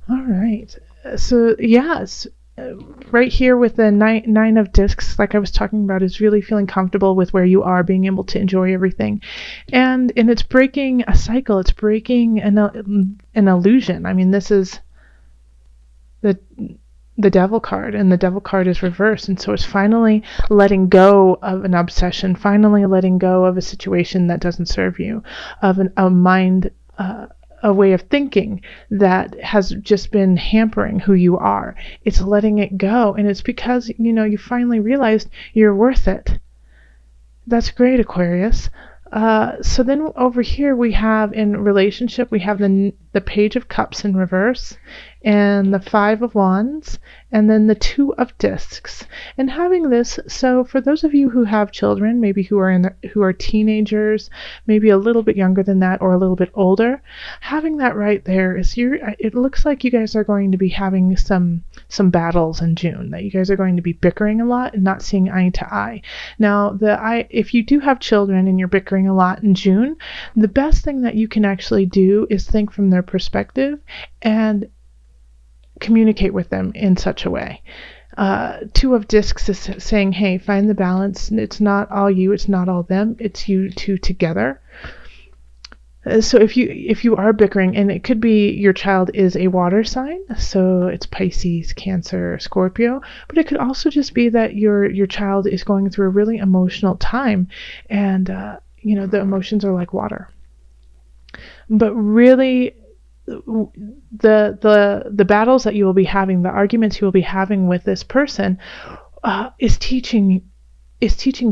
All right. So yes, right here with the nine of discs, like I was talking about, is really feeling comfortable with where you are, being able to enjoy everything, and it's breaking a cycle. It's breaking an illusion. I mean, this is the the devil card, and the devil card is reversed, and so it's finally letting go of an obsession, finally letting go of a situation that doesn't serve you, of a mind, a way of thinking that has just been hampering who you are. It's letting it go, and it's because you finally realized you're worth it. That's great, Aquarius. So then over here we have in relationship, we have the Page of Cups in reverse, and the Five of Wands, and then the Two of Discs. And having this, so for those of you who have children, maybe who are teenagers, maybe a little bit younger than that or a little bit older, having that right there is it looks like you guys are going to be having some battles in June, that you guys are going to be bickering a lot and not seeing eye to eye. Now, if you do have children and you're bickering a lot in June, the best thing that you can actually do is think from their perspective and communicate with them in such a way. Two of Discs is saying, hey, find the balance. It's not all you, it's not all them, it's you two together. So if you are bickering, and it could be your child is a water sign, so it's Pisces, Cancer, Scorpio, but it could also just be that your child is going through a really emotional time, and the emotions are like water. But really, the battles that you will be having, the arguments you will be having with this person, is teaching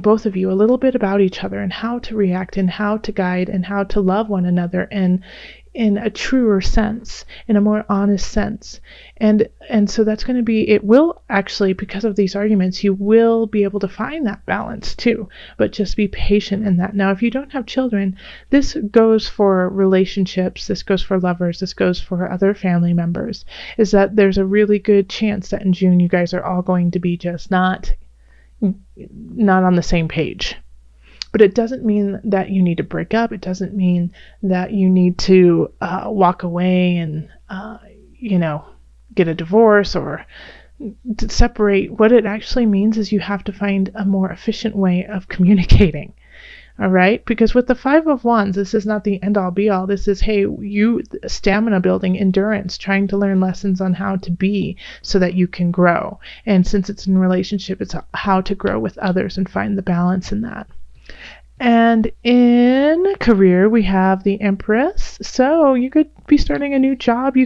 both of you a little bit about each other and how to react and how to guide and how to love one another in a truer sense, in a more honest sense. And so that's going to be, it will actually, because of these arguments, you will be able to find that balance too, but just be patient in that. Now, if you don't have children, this goes for relationships, this goes for lovers, this goes for other family members, is that there's a really good chance that in June you guys are all going to be just not on the same page. But it doesn't mean that you need to break up. It doesn't mean that you need to walk away and get a divorce or separate. What it actually means is you have to find a more efficient way of communicating. All right, because with the Five of Wands, this is not the end all be all. This is, hey, you stamina building, endurance, trying to learn lessons on how to be so that you can grow. And since it's in relationship, it's how to grow with others and find the balance in that. And in career, we have the Empress. So you could be starting a new job.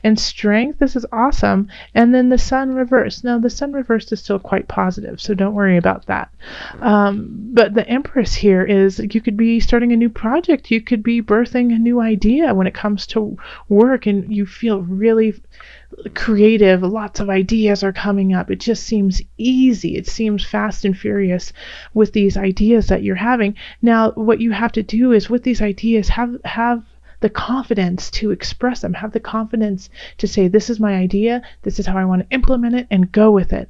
And strength, this is awesome. And then the Sun reversed. Now, the Sun reversed is still quite positive, so don't worry about that. But the Empress here is, you could be starting a new project. You could be birthing a new idea when it comes to work, and you feel really creative. Lots of ideas are coming up. It just seems easy. It seems fast and furious with these ideas that you're having. Now, what you have to do is, with these ideas, have the confidence to express them, have the confidence to say, this is my idea, this is how I want to implement it, and go with it.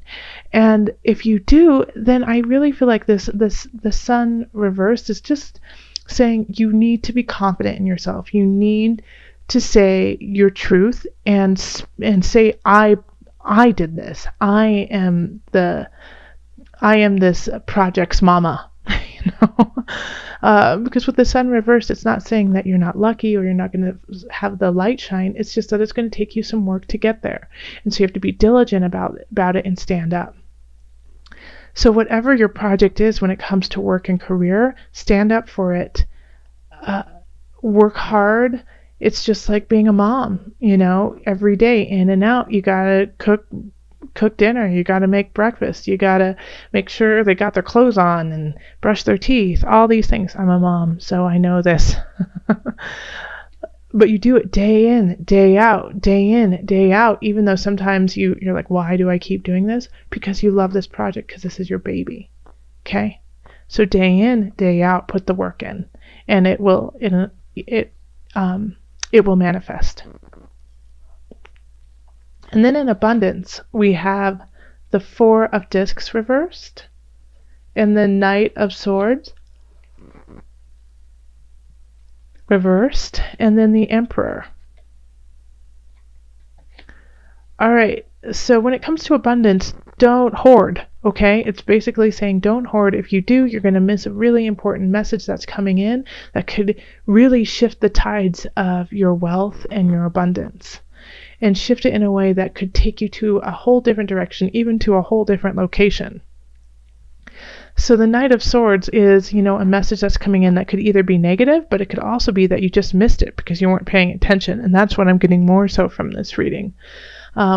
And if you do, then I really feel like the Sun reversed is just saying you need to be confident in yourself. You need to say your truth and say, I did this. I am this project's mama. Because with the Sun reversed, it's not saying that you're not lucky or you're not going to have the light shine. It's just that it's going to take you some work to get there, and so you have to be diligent about it and stand up. So whatever your project is when it comes to work and career, stand up for it. Work hard. It's just like being a mom, every day in and out. You gotta cook dinner. You gotta make breakfast. You gotta make sure they got their clothes on and brush their teeth. All these things. I'm a mom, so I know this. But you do it day in, day out, day in, day out, even though sometimes you're like, why do I keep doing this? Because you love this project, because this is your baby. Okay? So day in, day out, put the work in, and it will manifest. And then in abundance, we have the Four of Discs reversed, and the Knight of Swords reversed, and then the Emperor. All right, so when it comes to abundance, don't hoard, okay? It's basically saying don't hoard. If you do, you're going to miss a really important message that's coming in that could really shift the tides of your wealth and your abundance, and shift it in a way that could take you to a whole different direction, even to a whole different location. So the Knight of Swords is, a message that's coming in that could either be negative, but it could also be that you just missed it because you weren't paying attention. And that's what I'm getting more so from this reading.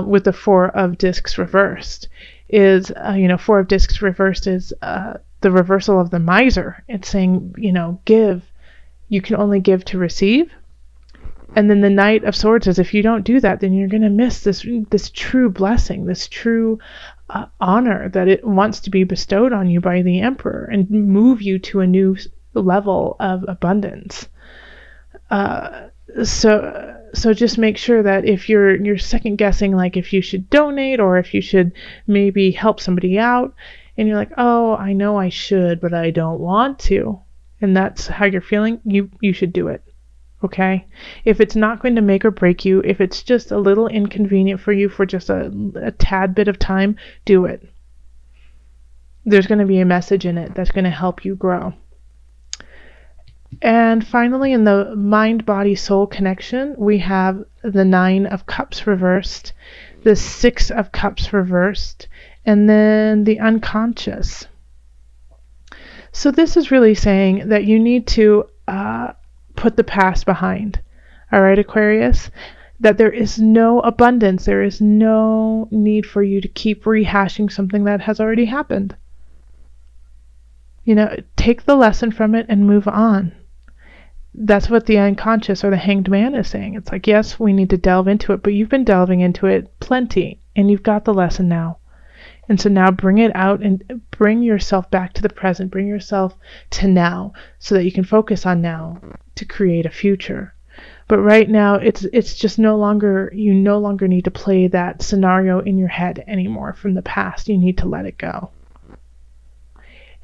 With the Four of Discs reversed is, Four of Discs reversed is the reversal of the miser. It's saying, give. You can only give to receive. And then the Knight of Swords is, if you don't do that, then you're going to miss this true blessing, this true honor that it wants to be bestowed on you by the Emperor and move you to a new level of abundance. So just make sure that if you're second guessing, like if you should donate or if you should maybe help somebody out, and you're like, oh, I know I should, but I don't want to, and that's how you're feeling, you should do it. Okay? If it's not going to make or break you, if it's just a little inconvenient for you for just a tad bit of time, do it. There's going to be a message in it that's going to help you grow. And finally, in the mind-body-soul connection, we have the Nine of Cups reversed, the Six of Cups reversed, and then the unconscious. So this is really saying that you need to put the past behind. All right, Aquarius? That there is no abundance. There is no need for you to keep rehashing something that has already happened. Take the lesson from it and move on. That's what the unconscious or the Hanged Man is saying. It's like, yes, we need to delve into it, but you've been delving into it plenty, and you've got the lesson now. And so now bring it out and bring yourself back to the present. Bring yourself to now so that you can focus on now to create a future. But right now, it's just you no longer need to play that scenario in your head anymore from the past. You need to let it go.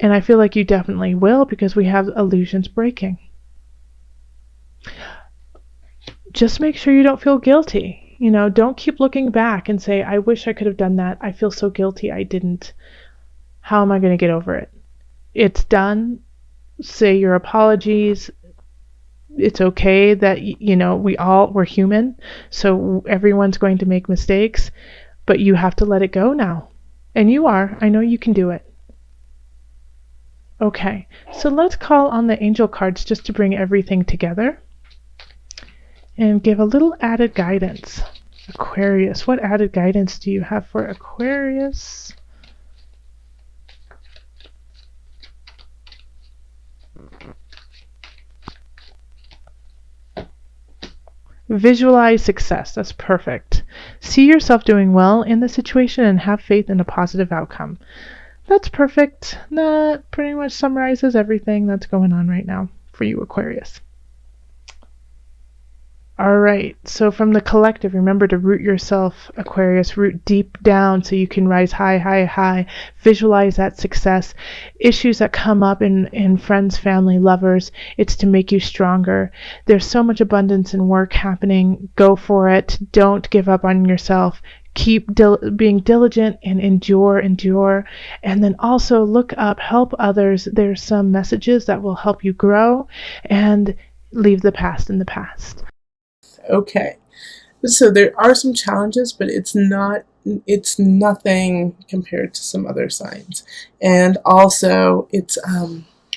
And I feel like you definitely will, because we have illusions breaking. Just make sure you don't feel guilty. Don't keep looking back and say, I wish I could have done that. I feel so guilty I didn't. How am I going to get over it? It's done. Say your apologies. It's okay that, we're human. So everyone's going to make mistakes, but you have to let it go now. And you are. I know you can do it. Okay, so let's call on the angel cards just to bring everything together and give a little added guidance. Aquarius, what added guidance do you have for Aquarius? Visualize success. That's perfect. See yourself doing well in the situation and have faith in a positive outcome. That's perfect. That pretty much summarizes everything that's going on right now for you, Aquarius. All right, so from the collective, remember to root yourself, Aquarius, root deep down so you can rise high, high, high. Visualize that success. Issues that come up in friends, family, lovers, it's to make you stronger. There's so much abundance and work happening. Go for it. Don't give up on yourself. Keep being diligent and endure. And then also look up, help others. There's some messages that will help you grow, and leave the past in the past. Okay, so there are some challenges, but it's nothing compared to some other signs, and also it's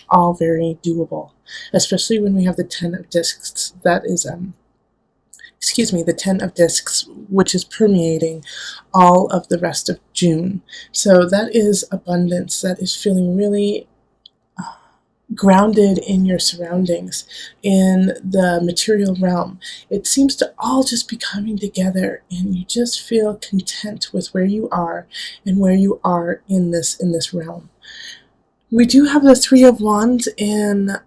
all very doable, especially when we have the 10 of discs. That is the 10 of discs, which is permeating all of the rest of June. So that is abundance. That is feeling really grounded in your surroundings, in the material realm. It seems to all just be coming together, and you just feel content with where you are and where you are in this realm. We do have the Three of Wands in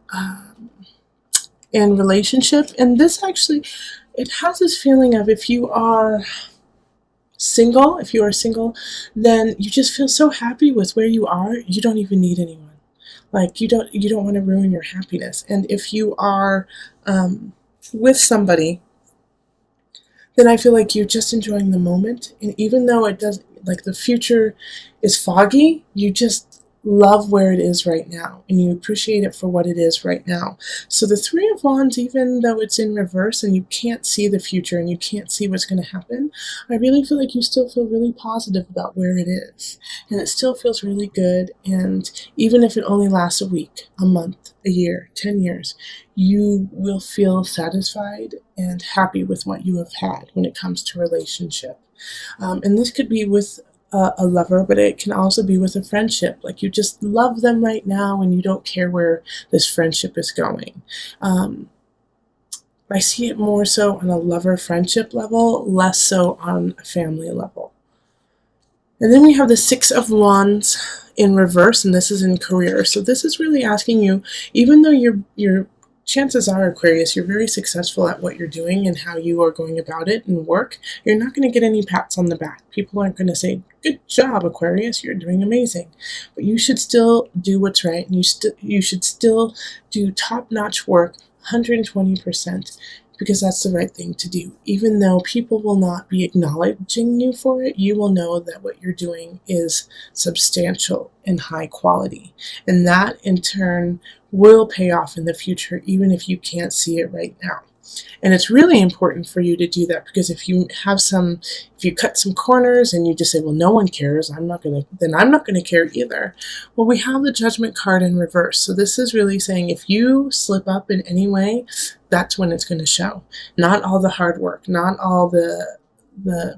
relationship, and this actually, it has this feeling of if you are single, then you just feel so happy with where you are, you don't even need anyone. Like you don't want to ruin your happiness. And if you are with somebody, then I feel like you're just enjoying the moment. And even though it does, like the future is foggy, you just love where it is right now and you appreciate it for what it is right now. So the Three of Wands, even though it's in reverse and you can't see the future and you can't see what's going to happen, I really feel like you still feel really positive about where it is. And it still feels really good. And even if it only lasts a week, a month, a year, 10 years, you will feel satisfied and happy with what you have had when it comes to relationship. And this could be with a lover, but it can also be with a friendship. Like you just love them right now and you don't care where this friendship is going. I see it more so on a lover friendship level, less so on a family level. And then we have the Six of Wands in reverse, and this is in career. So this is really asking you, even though your chances are, Aquarius, you're very successful at what you're doing and how you are going about it in work, you're not going to get any pats on the back. People aren't going to say, good job, Aquarius, you're doing amazing. But you should still do what's right, and you should still do top-notch work 120%, because that's the right thing to do. Even though people will not be acknowledging you for it, you will know that what you're doing is substantial and high quality. And that, in turn, will pay off in the future, even if you can't see it right now. And it's really important for you to do that, because if you cut some corners and you just say, well, no one cares, then I'm not gonna care either. Well, we have the Judgment card in reverse. So this is really saying if you slip up in any way, that's when it's going to show. Not all the hard work, not all the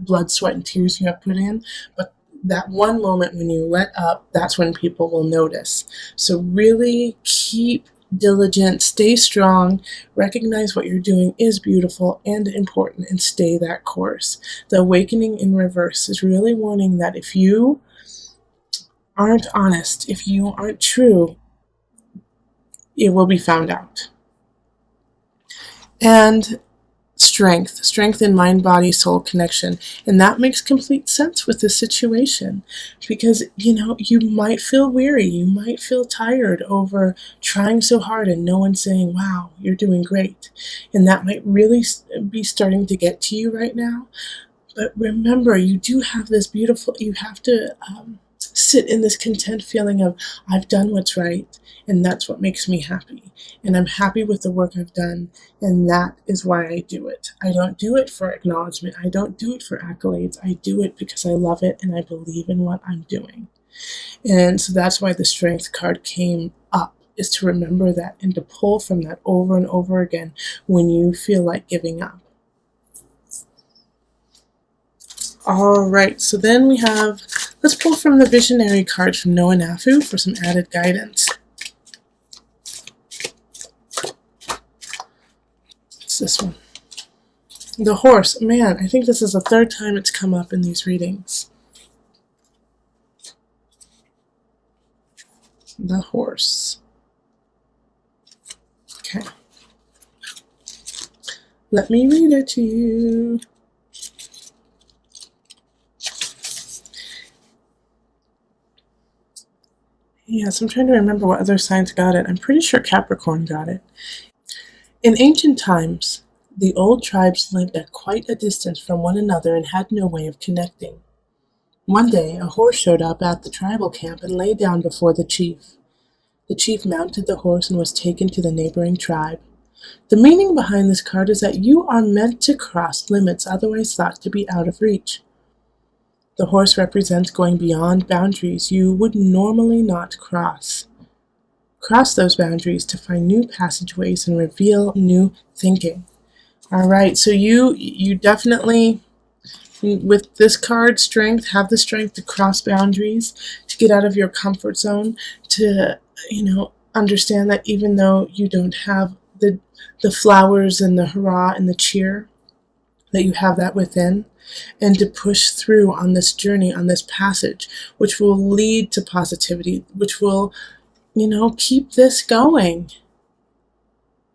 blood, sweat, and tears you have put in, but that one moment when you let up, that's when people will notice. So really keep diligent, stay strong, recognize what you're doing is beautiful and important, and stay that course. The Awakening in reverse is really warning that if you aren't honest, if you aren't true, it will be found out. And strength in mind, body, soul connection. And that makes complete sense with this situation, because, you might feel weary, you might feel tired over trying so hard and no one saying, wow, you're doing great. And that might really be starting to get to you right now. But remember, you do have this beautiful, you have to sit in this content feeling of, I've done what's right, and that's what makes me happy. And I'm happy with the work I've done, and that is why I do it. I don't do it for acknowledgement. I don't do it for accolades. I do it because I love it and I believe in what I'm doing. And so that's why the Strength card came up, is to remember that and to pull from that over and over again when you feel like giving up. All right, so then let's pull from the Visionary card from Noah Nafu for some added guidance. It's this one. The Horse. Man, I think this is the third time it's come up in these readings. The Horse. Okay. Let me read it to you. Yes, I'm trying to remember what other signs got it. I'm pretty sure Capricorn got it. In ancient times, the old tribes lived at quite a distance from one another and had no way of connecting. One day, a horse showed up at the tribal camp and lay down before the chief. The chief mounted the horse and was taken to the neighboring tribe. The meaning behind this card is that you are meant to cross limits otherwise thought to be out of reach. The horse represents going beyond boundaries you would normally not cross. Cross those boundaries to find new passageways and reveal new thinking. All right, so you definitely, with this card, strength, have the strength to cross boundaries, to get out of your comfort zone, to, understand that even though you don't have the flowers and the hurrah and the cheer, that you have that within, and to push through on this journey, on this passage, which will lead to positivity, which will, keep this going.